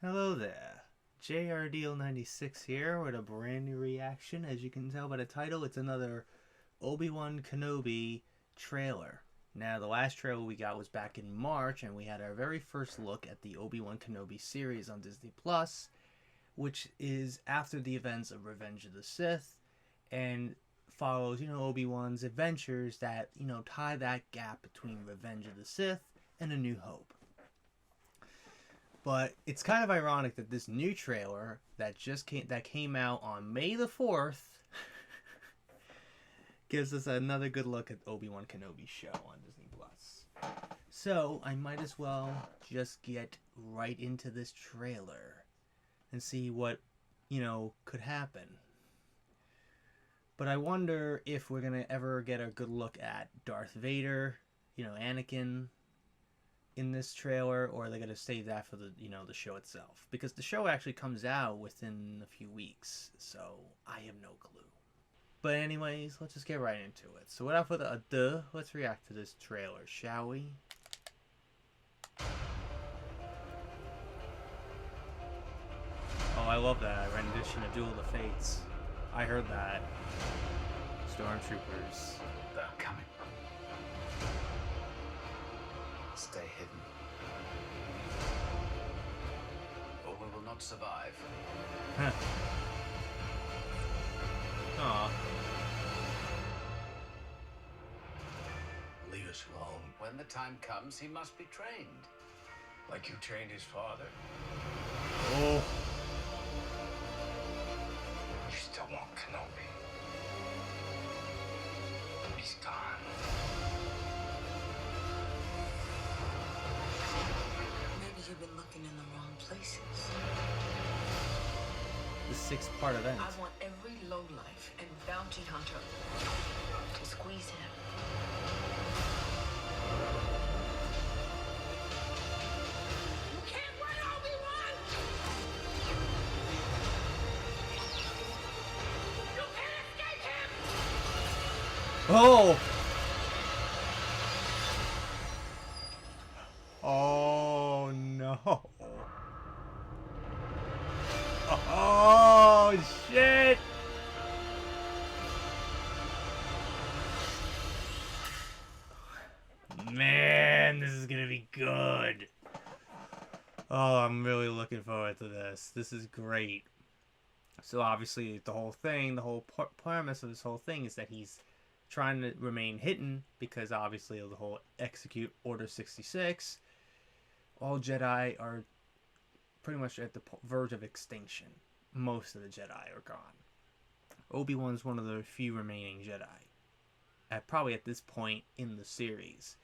Hello there. JRDL96 here with a brand new reaction. As you can tell by the title, it's another Obi-Wan Kenobi trailer. Now, the last trailer we got was back in March, and we had our very first look at the Obi-Wan Kenobi series on Disney+, which is after the events of Revenge of the Sith, and follows, Obi-Wan's adventures that, tie that gap between Revenge of the Sith and A New Hope. But it's kind of ironic that this new trailer that came out on May the 4th gives us another good look at Obi-Wan Kenobi's show on Disney+. So I might as well just get right into this trailer and see what, could happen. But I wonder if we're going to ever get a good look at Darth Vader, Anakin, in this trailer, or are they going to save that for the the show itself? Because the show actually comes out within a few weeks, so I have no clue. But anyways, let's just get right into it. So without further ado, let's react to this trailer, shall we? Oh, I love that rendition of Duel of the Fates. I heard that. Stormtroopers. They're coming. Stay hidden, or we will not survive. Huh. Aw. Leave us alone. When the time comes, he must be trained. Like you trained his father. Oh. You still want Kenobi. He's gone. You've been looking in the wrong places. The 6-part event. I want every lowlife and bounty hunter to squeeze him. You can't run, Obi-Wan! You can't escape him! Oh! Oh no. Oh shit. Man, this is gonna be good. Oh, I'm really looking forward to this. This is great. So obviously the whole premise of this whole thing is that he's trying to remain hidden because obviously of the whole execute Order 66. All Jedi are pretty much at the verge of extinction. Most of the Jedi are gone. Obi-Wan's one of the few remaining Jedi. Probably at this point in the series.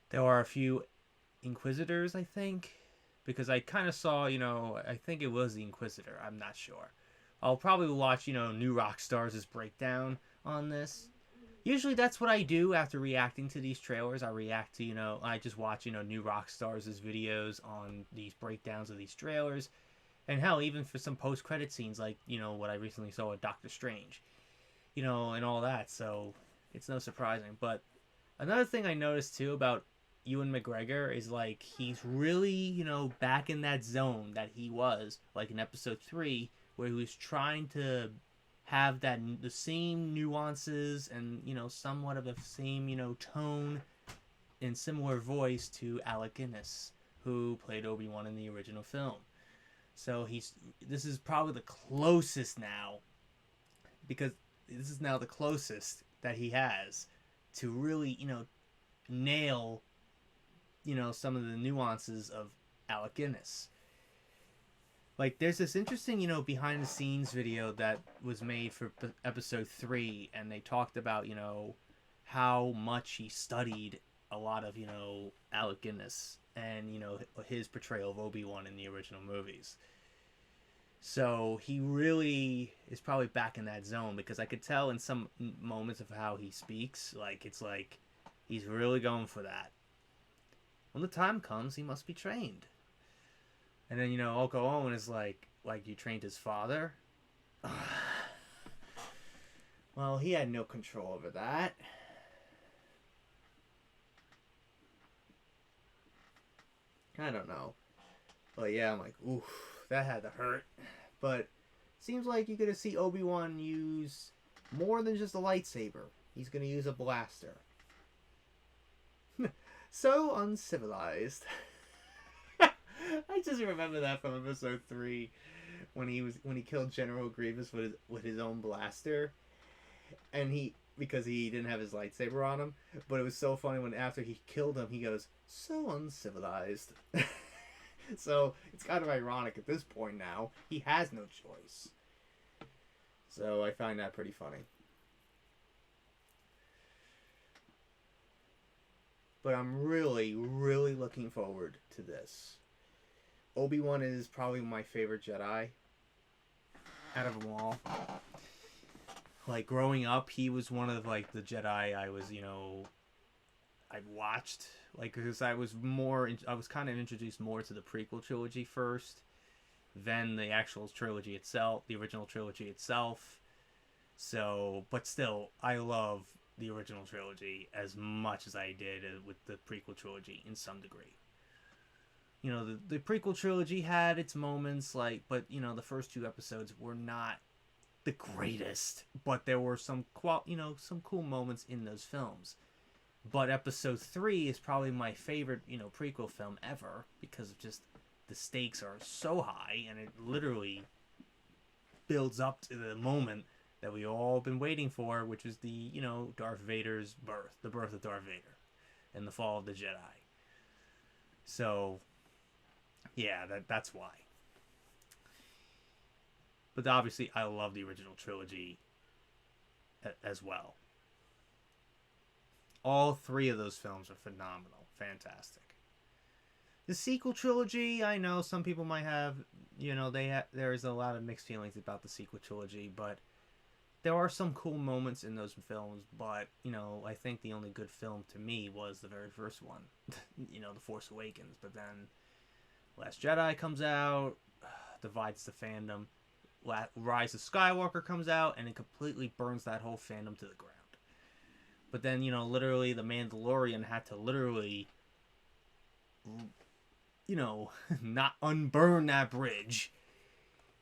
There are a few Inquisitors, I think. Because I kind of saw, I think it was the Inquisitor. I'm not sure. I'll probably watch, New Rockstars' breakdown on this. Usually that's what I do after reacting to these trailers. I react to, I just watch, New Rockstars' videos on these breakdowns of these trailers. And hell, even for some post-credit scenes like, what I recently saw with Doctor Strange. And all that. So, it's no surprising. But another thing I noticed, too, about Ewan McGregor is, like, he's really, back in that zone that he was, like, in Episode 3, where he was trying to have the same nuances and somewhat of a same tone and similar voice to Alec Guinness, who played Obi-Wan in the original film. So this is probably the closest now, because this is now the closest that he has to really nail some of the nuances of Alec Guinness. Like, there's this interesting, behind-the-scenes video that was made for Episode 3, and they talked about, how much he studied a lot of, Alec Guinness and, his portrayal of Obi-Wan in the original movies. So, he really is probably back in that zone, because I could tell in some moments of how he speaks, it's like he's really going for that. When the time comes, he must be trained. And then, Oko Owen is like you trained his father? Well, he had no control over that. I don't know. But yeah, I'm like, oof, that had to hurt. But seems like you're gonna see Obi-Wan use more than just a lightsaber. He's gonna use a blaster. So uncivilized. I just remember that from episode 3 when he killed General Grievous with his own blaster, and because he didn't have his lightsaber on him. But it was so funny when after he killed him, he goes, "So uncivilized." So it's kind of ironic at this point now. He has no choice. So I find that pretty funny. But I'm really, really looking forward to this. Obi-Wan is probably my favorite Jedi out of them all. Like, growing up, he was one of, like, the Jedi I was, I watched. Like, because I was kind of introduced more to the prequel trilogy first, then the actual trilogy itself, the original trilogy itself. So, but still, I love the original trilogy as much as I did with the prequel trilogy in some degree. The prequel trilogy had its moments, but the first 2 episodes were not the greatest, but there were some cool moments in those films. But episode 3 is probably my favorite, prequel film ever, because of just the stakes are so high, and it literally builds up to the moment that we all been waiting for, which is the, Darth Vader's birth, the birth of Darth Vader, and the fall of the Jedi. So, yeah, that's why. But obviously, I love the original trilogy as well. All 3 of those films are phenomenal, fantastic. The sequel trilogy, I know some people might have, there's a lot of mixed feelings about the sequel trilogy, but there are some cool moments in those films. But I think the only good film to me was the very first one, The Force Awakens. But then Last Jedi comes out, divides the fandom. Rise of Skywalker comes out, and it completely burns that whole fandom to the ground. But then, literally, The Mandalorian had to literally, not unburn that bridge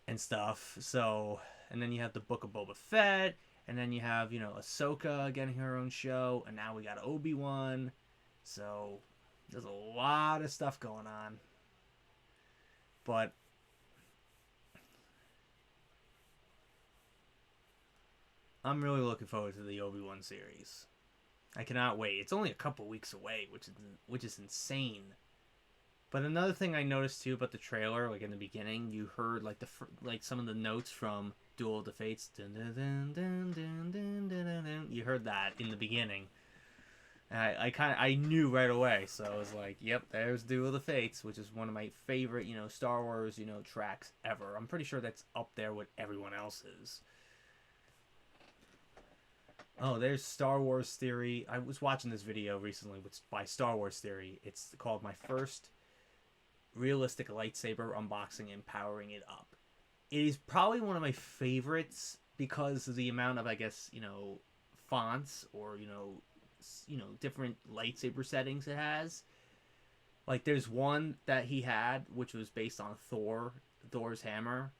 and stuff. So, and then you have the Book of Boba Fett, and then you have, Ahsoka getting her own show, and now we got Obi-Wan. So, there's a lot of stuff going on. But I'm really looking forward to the Obi-Wan series. I cannot wait. It's only a couple weeks away, which is insane. But another thing I noticed too about the trailer, like in the beginning, you heard like some of the notes from Duel of the Fates. Dun, dun, dun, dun, dun, dun, dun, dun, dun. You heard that in the beginning. And I knew right away. So I was like, yep, there's Duel of the Fates, which is one of my favorite, Star Wars, tracks ever. I'm pretty sure that's up there with everyone else's. Oh, there's Star Wars Theory. I was watching this video recently by Star Wars Theory. It's called My First Realistic Lightsaber Unboxing and Powering It Up. It is probably one of my favorites because of the amount of, I guess, fonts or, different lightsaber settings it has. Like, there's one that he had, which was based on Thor's hammer.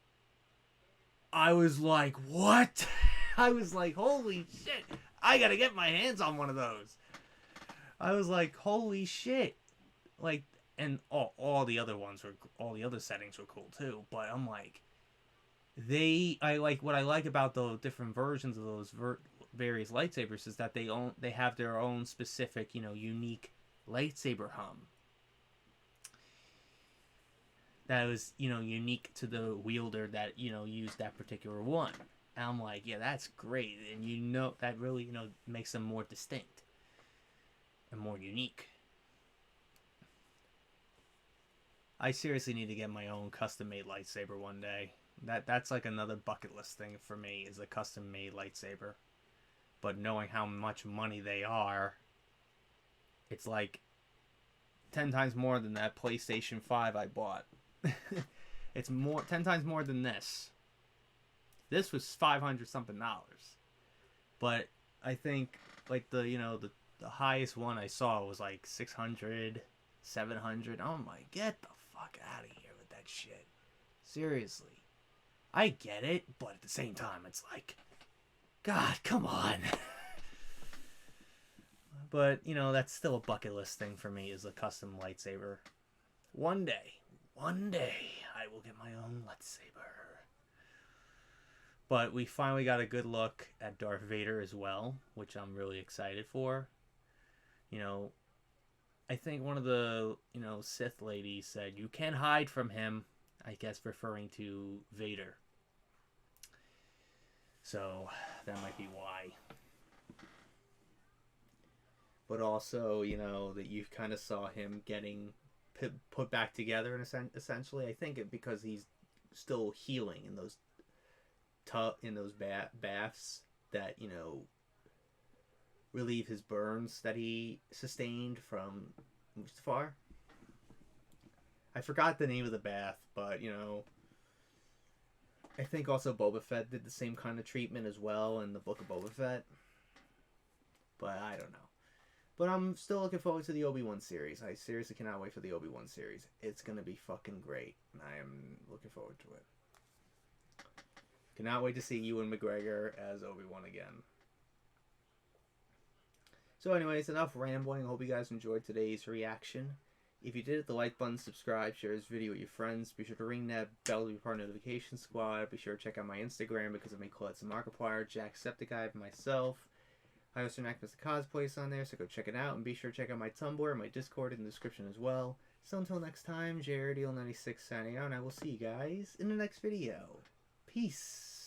I was like, what? I was like, holy shit, I gotta get my hands on one of those. I was like, holy shit. Like, and all the other settings were cool too, but I'm like, what I like about the different versions of those various lightsabers is that they have their own specific, unique lightsaber hum. That was, unique to the wielder that, used that particular one. And I'm like, yeah, that's great. And that really, makes them more distinct and more unique. I seriously need to get my own custom-made lightsaber one day. That's like another bucket list thing for me, is a custom-made lightsaber. But knowing how much money they are, it's like 10 times more than that PlayStation 5 I bought. It's 10 times more than this. This was $500 something. But I think like the highest one I saw was like 600, 700. Oh my, get the fuck out of here with that shit. Seriously. I get it, but at the same time, it's like, God, come on. But, you know, that's still a bucket list thing for me, is a custom lightsaber. One day, I will get my own lightsaber. But we finally got a good look at Darth Vader as well, which I'm really excited for. You know, I think one of the, Sith ladies said, you can't hide from him. I guess referring to Vader. So, that might be why. But also, that you kind of saw him getting put back together, essentially. I think because he's still healing in those baths that, relieve his burns that he sustained from Mustafar. I forgot the name of the bath, but, I think also Boba Fett did the same kind of treatment as well in the Book of Boba Fett. But I don't know. But I'm still looking forward to the Obi-Wan series. I seriously cannot wait for the Obi-Wan series. It's going to be fucking great. And I am looking forward to it. Cannot wait to see Ewan McGregor as Obi-Wan again. So anyways, enough rambling. I hope you guys enjoyed today's reaction. If you did, hit the like button, subscribe, share this video with your friends. Be sure to ring that bell to be part of the notification squad. Be sure to check out my Instagram because I make collabs with Markiplier, Jacksepticeye, and myself. I also act as a cosplays on there, so go check it out. And be sure to check out my Tumblr and my Discord in the description as well. So until next time, JaredEal96 signing out, and I will see you guys in the next video. Peace.